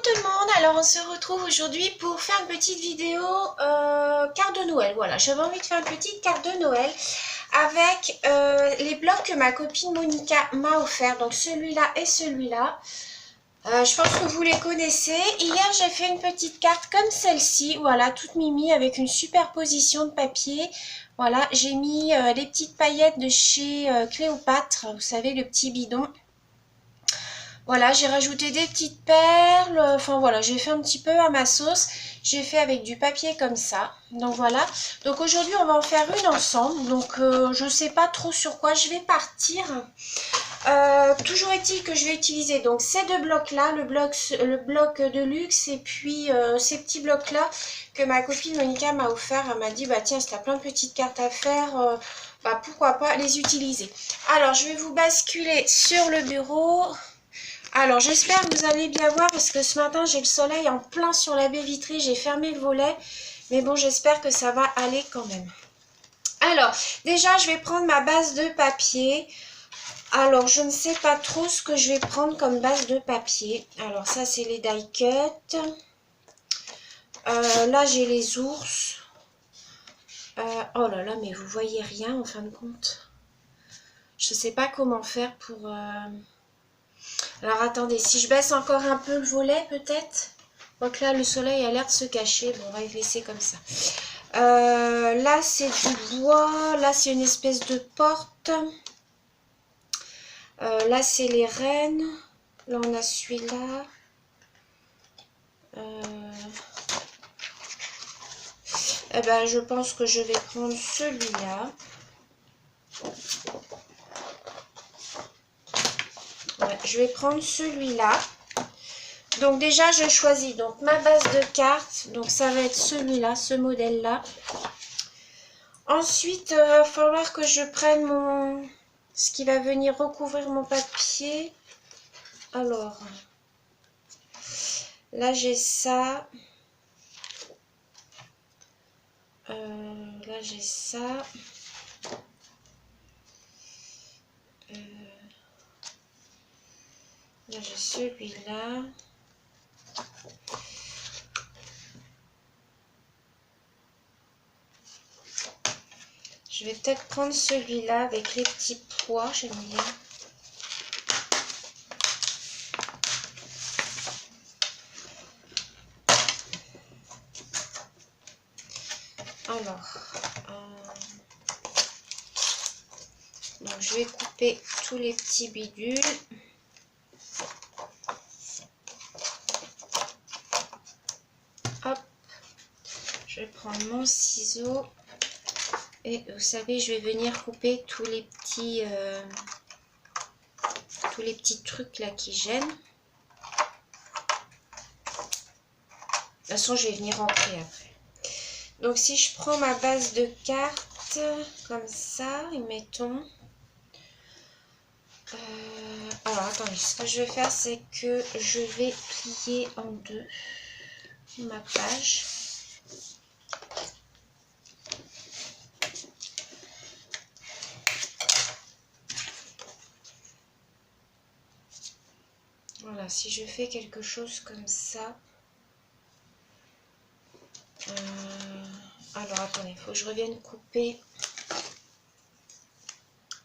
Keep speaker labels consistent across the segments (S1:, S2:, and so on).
S1: tout le monde, alors on se retrouve aujourd'hui pour faire une petite vidéo carte de Noël. Voilà, j'avais envie de faire une petite carte de Noël avec les blocs que ma copine Monica m'a offert. Donc celui-là et celui-là. Je pense que vous les connaissez. Hier j'ai fait une petite carte comme celle-ci, voilà, toute mimi avec une superposition de papier. Voilà, j'ai mis les petites paillettes de chez Cléopâtre, vous savez, le petit bidon. Voilà, j'ai rajouté des petites perles, enfin voilà, j'ai fait un petit peu à ma sauce. J'ai fait avec du papier comme ça, donc voilà. Donc aujourd'hui, on va en faire une ensemble, donc je ne sais pas trop sur quoi je vais partir. Toujours est-il que je vais utiliser donc ces deux blocs-là, le bloc de luxe et puis ces petits blocs-là que ma copine Monica m'a offert. Elle m'a dit, bah tiens, si tu as plein de petites cartes à faire, bah pourquoi pas les utiliser. Alors, je vais vous basculer sur le bureau. Alors, j'espère que vous allez bien voir parce que ce matin, j'ai le soleil en plein sur la baie vitrée. J'ai fermé le volet. Mais bon, j'espère que ça va aller quand même. Alors, déjà, je vais prendre ma base de papier. Alors, je ne sais pas trop ce que je vais prendre comme base de papier. Alors, ça, c'est les die cut. Là, j'ai les ours. Oh là là, mais vous voyez rien en fin de compte. Je ne sais pas comment faire pour... Alors attendez, si je baisse encore un peu le volet peut-être. Donc là le soleil a l'air de se cacher. Bon, on va le laisser comme ça. Là c'est du bois. Là c'est une espèce de porte. Là c'est les rennes. Là on a celui-là. Eh ben, je pense que je vais prendre celui-là. Ouais, je vais prendre celui-là. Donc déjà je choisis donc ma base de cartes, donc ça va être celui-là, ce modèle-là. Ensuite, il va falloir que je prenne ce qui va venir recouvrir mon papier. Alors, là j'ai ça. Là j'ai ça. Là j'ai celui-là. Je vais peut-être prendre celui-là avec les petits pois, j'aime bien. Alors, donc je vais couper tous les petits bidules. Hop, je vais prendre mon ciseau. Et vous savez, je vais venir couper tous les petits trucs là qui gênent. De toute façon, je vais venir rentrer après. Donc, si je prends ma base de cartes comme ça, et mettons. Alors, attendez, ce que je vais faire, c'est que je vais plier en deux ma page. Voilà, si je fais quelque chose comme ça. Alors, attendez, il faut que je revienne couper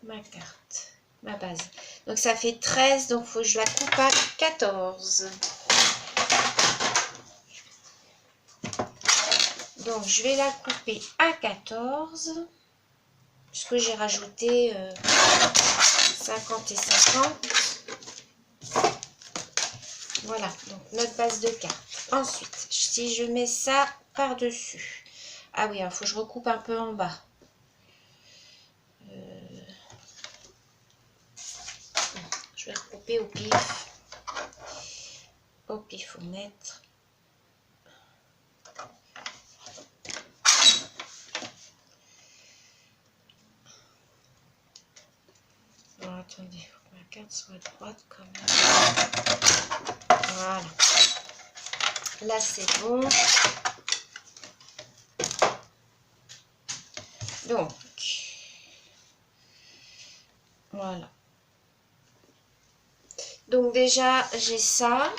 S1: ma carte, ma base. Donc, ça fait 13, donc il faut que je la coupe à 14. Donc, je vais la couper à 14. Puisque j'ai rajouté 50 et 50. Voilà, donc notre base de carte. Ensuite, si je mets ça par-dessus. Ah oui, il faut que je recoupe un peu en bas. Je vais recouper au pif. Au pifomètre. Alors, attendez, il faut que ma carte soit droite comme ça. Voilà. Là, c'est bon. Donc, voilà. Donc déjà, j'ai ça.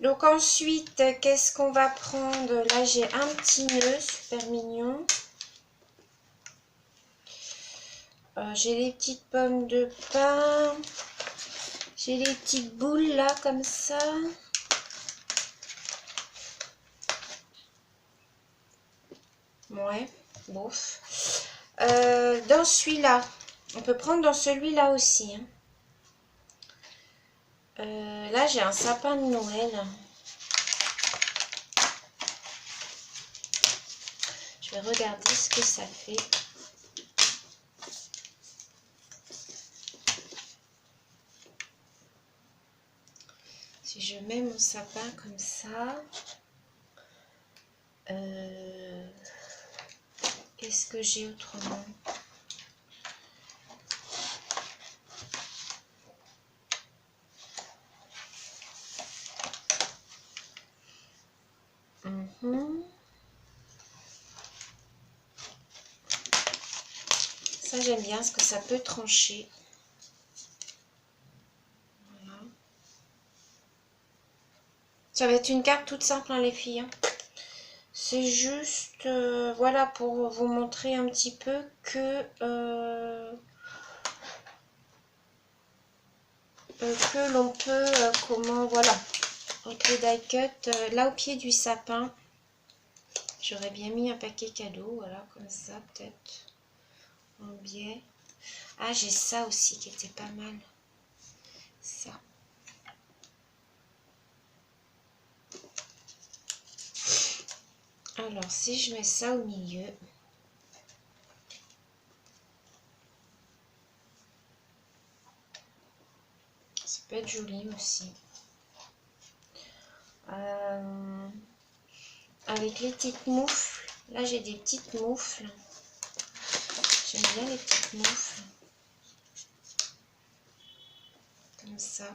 S1: Donc ensuite, qu'est-ce qu'on va prendre? Là, j'ai un petit nœud super mignon. J'ai les petites pommes de pin. J'ai les petites boules là, comme ça. Ouais, bof. Dans celui-là, on peut prendre dans celui-là aussi. Hein. Là, j'ai un sapin de Noël. Je vais regarder ce que ça fait. Si je mets mon sapin comme ça, qu'est-ce que j'ai autrement? Ça, j'aime bien parce que ça peut trancher. Voilà. Ça va être une carte toute simple, hein, les filles. Hein. C'est juste, voilà, pour vous montrer un petit peu que l'on peut, comment, voilà, avec le die cut, là au pied du sapin, j'aurais bien mis un paquet cadeau, voilà, comme ça, peut-être, en biais. Ah, j'ai ça aussi qui était pas mal, ça. Alors, si je mets ça au milieu, ça peut être joli aussi. Avec les petites moufles, là j'ai des petites moufles. J'aime bien les petites moufles. Comme ça.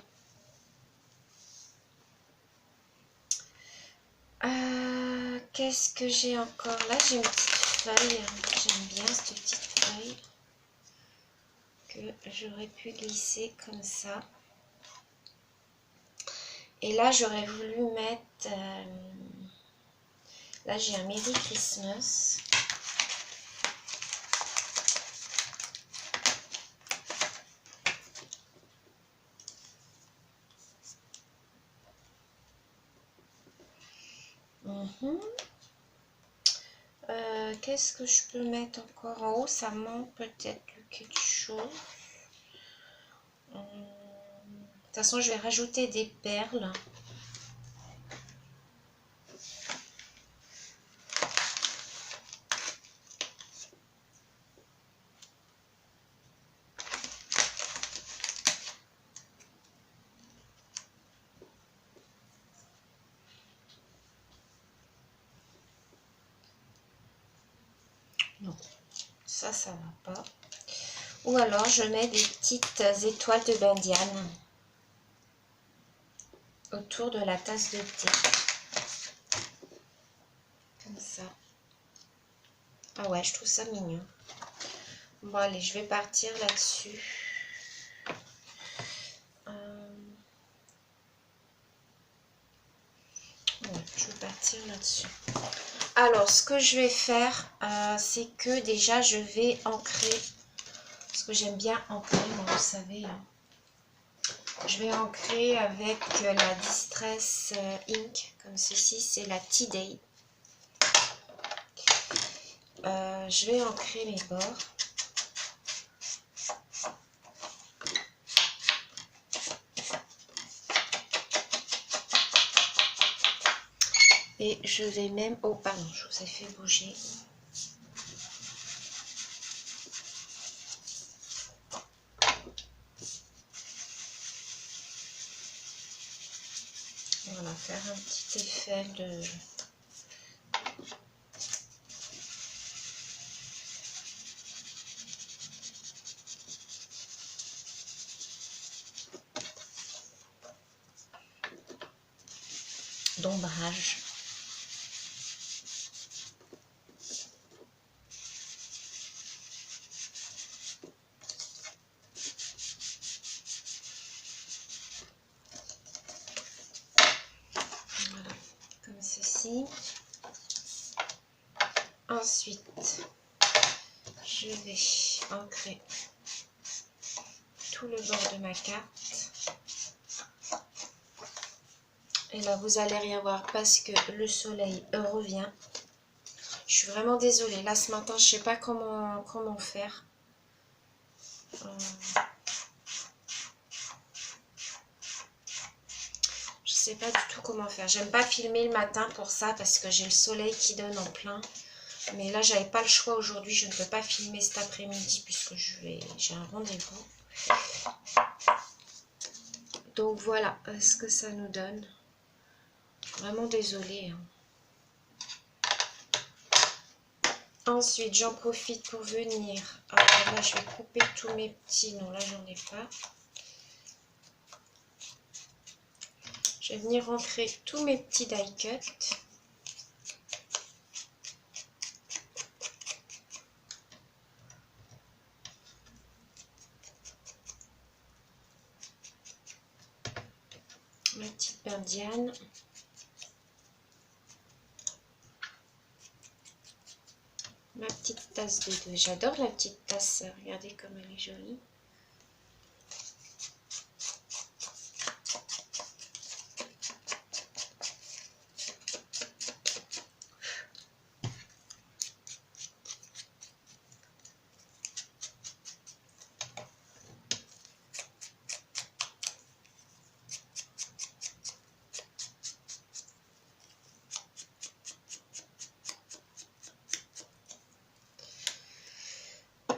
S1: Qu'est-ce que j'ai encore? Là j'ai une petite feuille. J'aime bien cette petite feuille. Que j'aurais pu glisser comme ça. Et là j'aurais voulu mettre... là j'ai un Merry Christmas. Qu'est-ce que je peux mettre encore en haut? Ça manque peut-être quelque chose. De toute façon, je vais rajouter des perles. Non, ça va pas. Ou alors, je mets des petites étoiles de bandiane autour de la tasse de thé. Comme ça. Ah ouais, je trouve ça mignon. Bon, allez, je vais partir là-dessus. Ouais, je vais partir là-dessus. Alors, ce que je vais faire, c'est que déjà, je vais ancrer. Parce que j'aime bien ancrer, moi, vous savez. Hein. Je vais ancrer avec la Distress Ink, comme ceci, c'est la Tea Day. Je vais ancrer mes bords. Et je vais même... Oh, pardon, je vous ai fait bouger. On va faire un petit effet de... d'ombrage. ceci. Ensuite, je vais ancrer tout le bord de ma carte. Et là, vous allez rien voir parce que le soleil revient. Je suis vraiment désolée. Là, ce matin, je sais pas comment faire. Je sais pas du tout comment faire. J'aime pas filmer le matin pour ça parce que j'ai le soleil qui donne en plein. Mais là, j'avais pas le choix aujourd'hui. Je ne peux pas filmer cet après-midi puisque j'ai un rendez-vous. Donc voilà ce que ça nous donne. Vraiment désolée. Ensuite, j'en profite pour venir. Alors là, je vais couper tous mes petits. Non, là, j'en ai pas. Je vais venir ancrer tous mes petits die cuts. Ma petite indienne. Ma petite tasse de thé. J'adore la petite tasse. Regardez comme elle est jolie.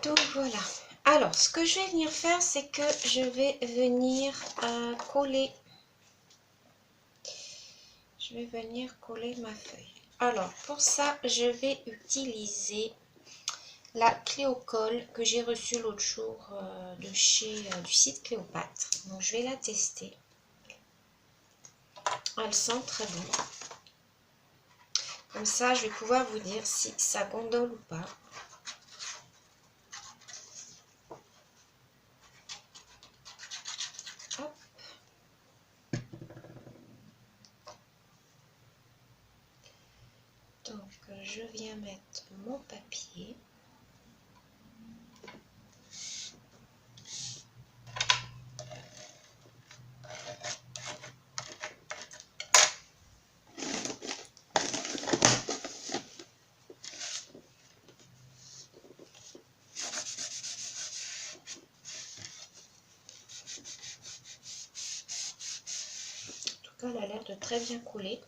S1: Donc voilà. Alors, ce que je vais venir faire, c'est que je vais venir coller. Je vais venir coller ma feuille. Alors, pour ça, je vais utiliser la Cléocolle que j'ai reçue l'autre jour de chez du site Cléopâtre. Donc, je vais la tester. Elle sent très bon. Comme ça, je vais pouvoir vous dire si ça gondole ou pas. Hop. Donc, je viens mettre mon papier. Elle a l'air de très bien couler.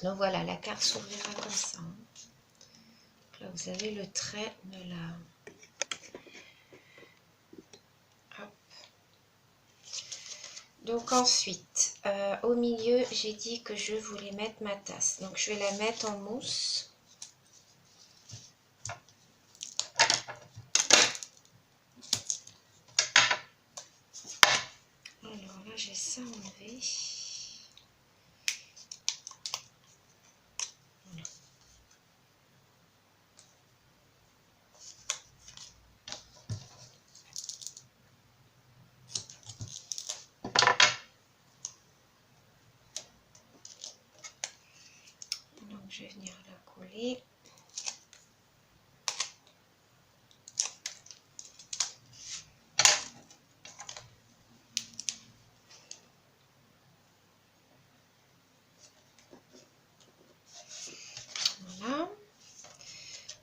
S1: Donc voilà, la carte s'ouvrira comme ça. Donc là, vous avez le trait de la... Hop. Donc ensuite, au milieu, j'ai dit que je voulais mettre ma tasse. Donc je vais la mettre en mousse. Alors là, j'ai ça enlevé. Voilà. Donc je vais venir la coller. Voilà.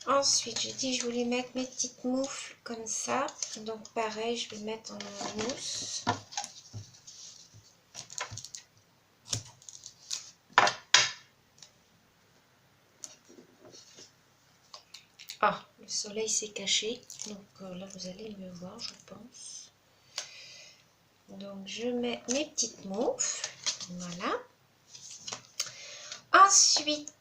S1: Ensuite, j'ai dit que je voulais mettre mes petites moufles comme ça. Donc pareil, je vais mettre en mousse. Ah, le soleil s'est caché. Donc là, vous allez mieux voir, je pense. Donc je mets mes petites moufles. Voilà. Ensuite,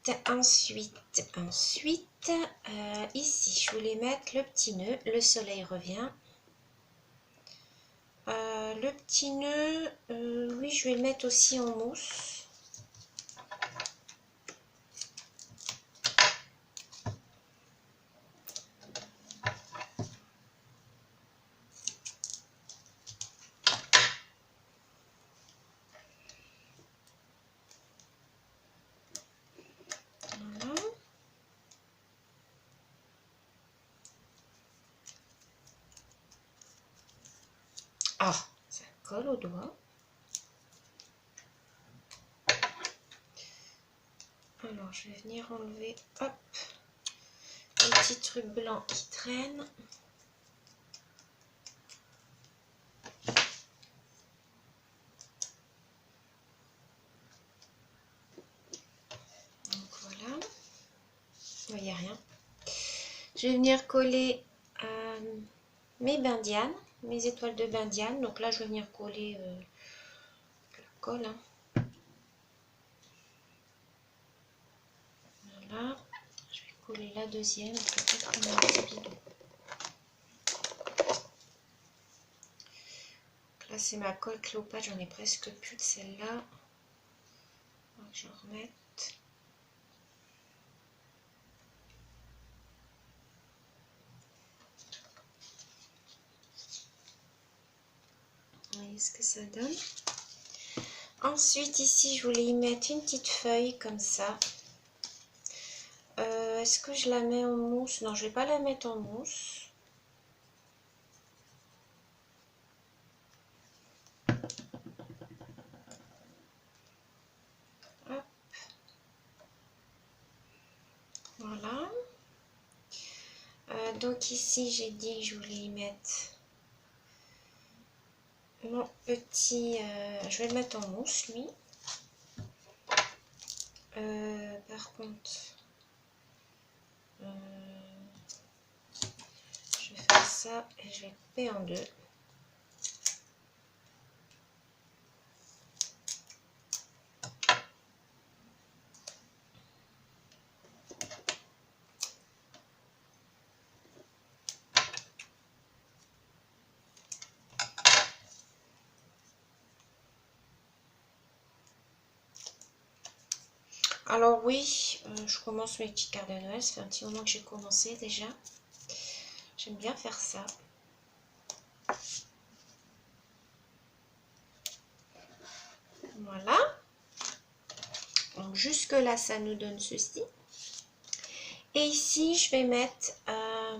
S1: ici, je voulais mettre le petit nœud. Le soleil revient. Le petit nœud, oui, je vais le mettre aussi en mousse. colle au doigt. Alors, je vais venir enlever, hop, les petits trucs blancs qui traînent. Donc voilà, il n'y a rien. Je vais venir coller mes Bindiane, mes étoiles de Bindiane. Donc là, je vais venir coller la colle. Hein. Voilà, je vais coller la deuxième, peut-être un petit bidon. Là, c'est ma colle Cléopâtre, j'en ai presque plus de celle-là. Je vais remettre. Vous voyez ce que ça donne. Ensuite, ici, je voulais y mettre une petite feuille comme ça. Est-ce que je la mets en mousse? Non, je ne vais pas la mettre en mousse. Hop. Voilà. Donc ici, j'ai dit que je voulais y mettre mon petit... je vais le mettre en mousse, lui. Par contre... je vais faire ça et je vais le couper en deux. Alors oui, je commence mes petits cartes de Noël, ça fait un petit moment que j'ai commencé déjà. J'aime bien faire ça. Voilà. Donc jusque là, ça nous donne ceci. Et ici, je vais mettre... ah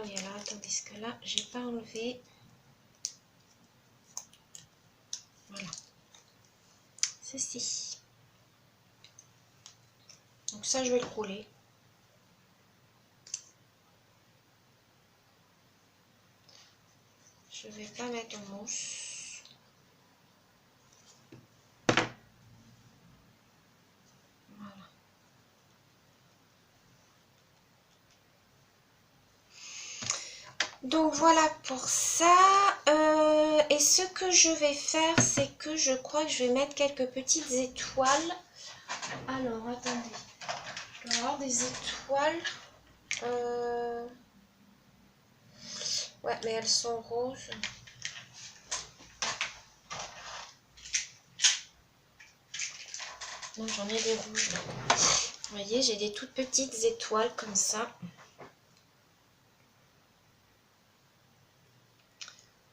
S1: oui, alors attendez, ce que là, j'ai pas enlevé. Voilà. Ceci. Donc ça, je vais le rouler. Je vais pas mettre en mousse. Voilà. Donc voilà pour ça. Et ce que je vais faire, c'est que je crois que je vais mettre quelques petites étoiles. Alors, attendez. Je dois avoir des étoiles. Ouais, mais elles sont roses. Non, j'en ai des rouges là. Vous voyez, j'ai des toutes petites étoiles comme ça.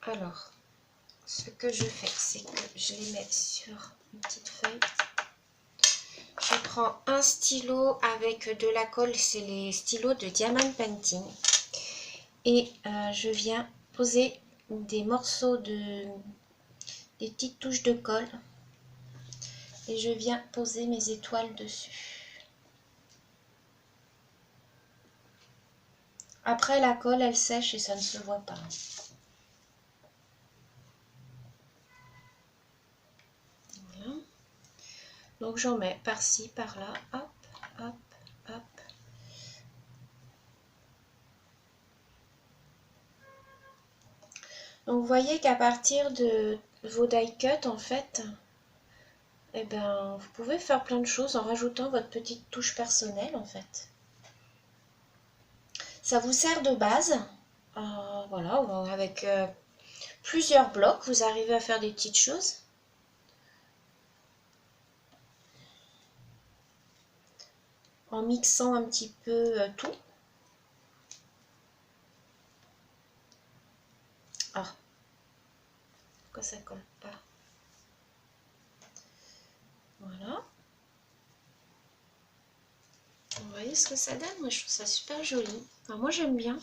S1: Alors, ce que je fais, c'est que je les mets sur une petite feuille. Je prends un stylo avec de la colle, c'est les stylos de Diamond Painting. Et je viens poser des morceaux des petites touches de colle. Et je viens poser mes étoiles dessus. Après, la colle, elle sèche et ça ne se voit pas. Voilà. Donc, j'en mets par-ci, par-là. Hop, hop, hop. Donc, vous voyez qu'à partir de vos die cuts, en fait, eh ben, vous pouvez faire plein de choses en rajoutant votre petite touche personnelle, en fait. Ça vous sert de base. Voilà, avec plusieurs blocs, vous arrivez à faire des petites choses. En mixant un petit peu tout. Ah, pourquoi ça colle pas? Voilà. Vous voyez ce que ça donne? Moi, je trouve ça super joli. Enfin, moi, j'aime bien.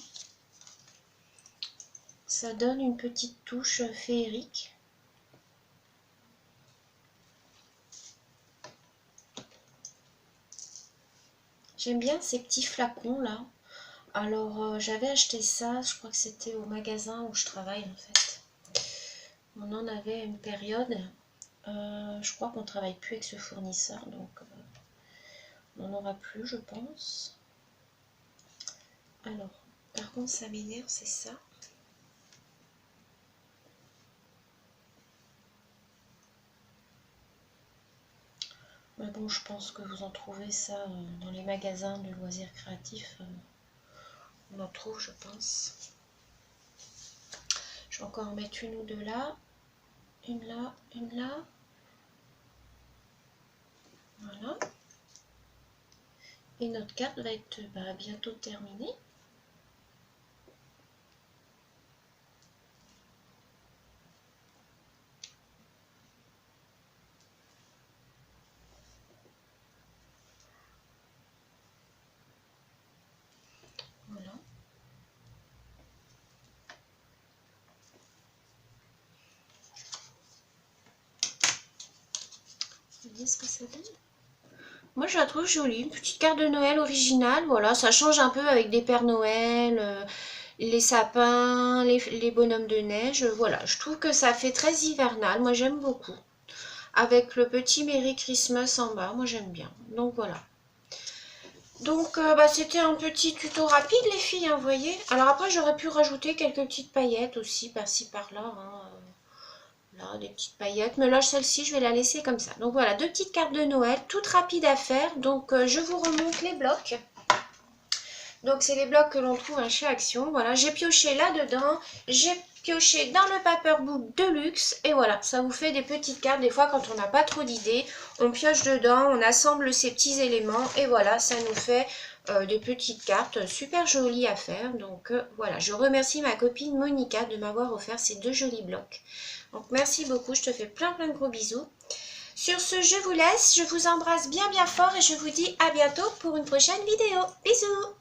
S1: Ça donne une petite touche féerique. J'aime bien ces petits flacons là. Alors j'avais acheté ça, je crois que c'était au magasin où je travaille en fait. On en avait une période. Je crois qu'on ne travaille plus avec ce fournisseur, donc on n'en aura plus, je pense. Alors, par contre, ça m'énerve, c'est ça. Mais bon, je pense que vous en trouvez ça dans les magasins de loisirs créatifs. On en trouve, je pense. Je vais encore en mettre une ou deux là. Une là, une là. Voilà. Et notre carte va être bientôt terminée. Voilà. Vous voyez ce que ça donne? Moi je la trouve jolie, une petite carte de Noël originale, voilà, ça change un peu avec des Pères Noël, les sapins, les bonhommes de neige, voilà, je trouve que ça fait très hivernal, moi j'aime beaucoup. Avec le petit Merry Christmas en bas, moi j'aime bien, donc voilà. Donc c'était un petit tuto rapide les filles, hein, vous voyez. Alors après j'aurais pu rajouter quelques petites paillettes aussi, par-ci par-là, hein. Là, des petites paillettes, mais là celle-ci je vais la laisser comme ça. Donc voilà, deux petites cartes de Noël, toutes rapides à faire. Donc je vous remonte les blocs. Donc c'est les blocs que l'on trouve chez Action. Voilà, j'ai pioché là-dedans, j'ai pioché dans le Paperbook Deluxe. Et voilà, ça vous fait des petites cartes. Des fois quand on n'a pas trop d'idées, on pioche dedans, on assemble ces petits éléments. Et voilà, ça nous fait des petites cartes super jolies à faire. Donc voilà, je remercie ma copine Monica de m'avoir offert ces deux jolis blocs. Donc merci beaucoup, je te fais plein de gros bisous. Sur ce, je vous laisse, je vous embrasse bien fort et je vous dis à bientôt pour une prochaine vidéo. Bisous!